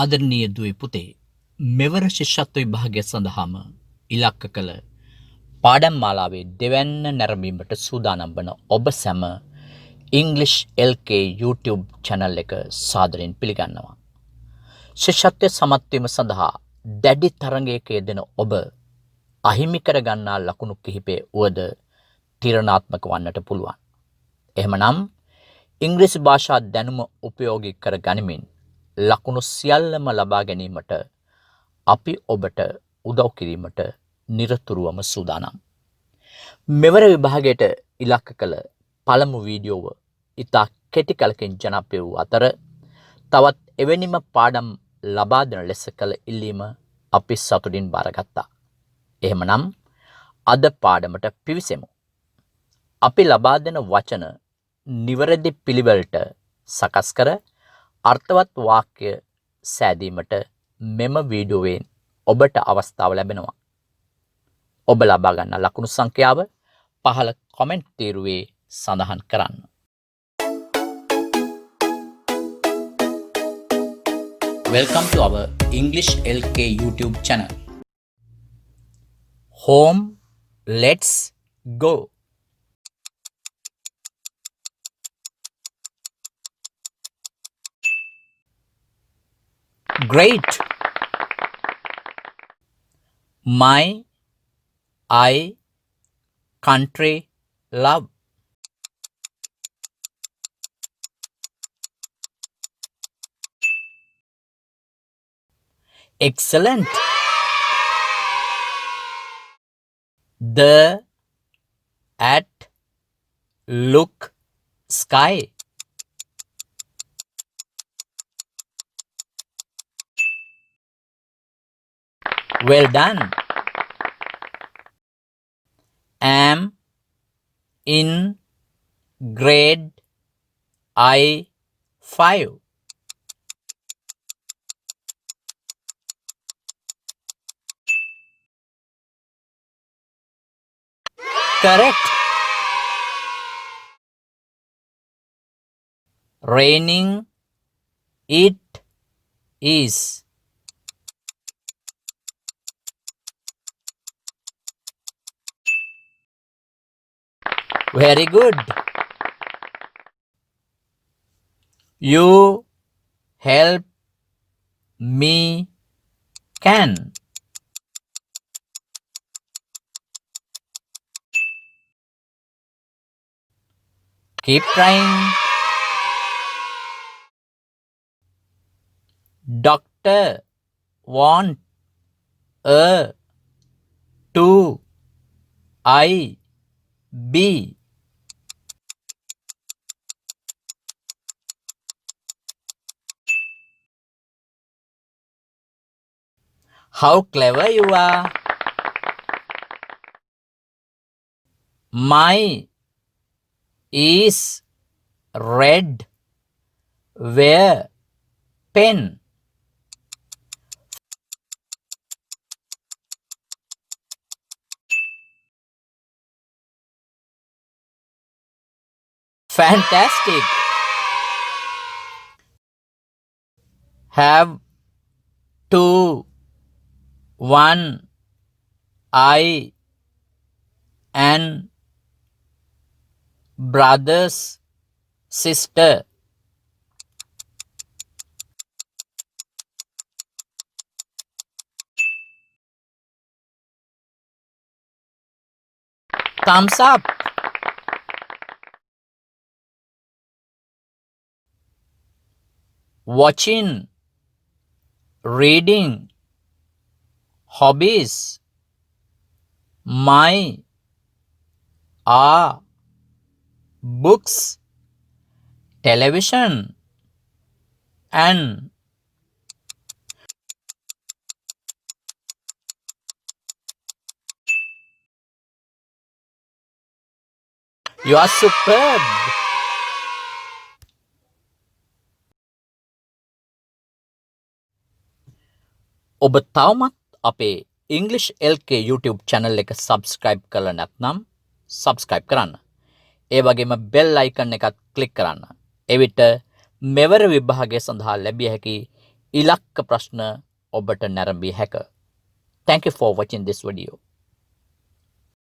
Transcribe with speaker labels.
Speaker 1: ආදරණීය දුවේ පුතේ මෙවර ශිෂ්‍යත්ව විභාගය සඳහාම ඉලක්ක කළ පාඩම් මාලාවේ දෙවැන්න නැරඹීමට සූදානම් වන ඔබ සැම ඉංග්ලිෂ් LK YouTube channel එක සාදරයෙන් පිළිගන්නවා. ශිෂ්‍යත්වය සමත් වීම සඳහා දැඩි තරඟයක යෙදෙන ඔබ අහිමි කර ගන්නා ලකුණු කිහිපය වුවද තීරණාත්මක වන්නට පුළුවන්. එහෙමනම් ඉංග්‍රීසි භාෂා දැනුම උපයෝගී කර ගනිමින් ලකුණු සියල්ලම ලබා ගැනීමට අපි ඔබට උදව් කිරීමට නිරතුරුවම සූදානම්. මෙවර විභාගයට ඉලක්ක කළ පළමු වීඩියෝව ඉතා කෙටි කලකින් ජනප්‍රිය වූ අතර තවත් එවැනිම පාඩම් ලබා දෙන ලෙස කළ ඉල්ලීම අපි සතුටින් බාරගත්තා. එහෙමනම් අද පාඩමට පිවිසෙමු. අපි ලබා දෙන වචන නිවැරදි පිළිවෙලට සකස් කර අර්ථවත් වාක්‍ය සෑදීමට මෙම වීඩියෝවෙන් ඔබට අවස්ථාව ලැබෙනවා. ඔබ ලබා ගන්න ලකුණු සංඛ්‍යාව පහළ කොමෙන්ට් තීරුවේ සඳහන් කරන්න. Welcome to our English LK YouTube channel. Home, let's go. Great. My, I, country, love. Excellent. The, at, look, sky. Well done. Am in grade I5. Correct. Raining, it is. Very good. You help me can. Keep trying. Doctor want a to I be. How clever you are. My is red. Where pen. Fantastic. Have to one I and brothers sister. Thumbs up. Watching, reading, hobbies. My are books, television, and you are superb. ඔබ තවමත් අපේ English LK YouTube channel එක subscribe කරලා නැත්නම් subscribe කරන්න. ඒ වගේම bell icon එකත් click කරන්න. එවිට මෙවර විභාගය සඳහා ලැබිය හැකි ඉලක්ක ප්‍රශ්න ඔබට නැරඹිය හැක. Thank you for watching this video.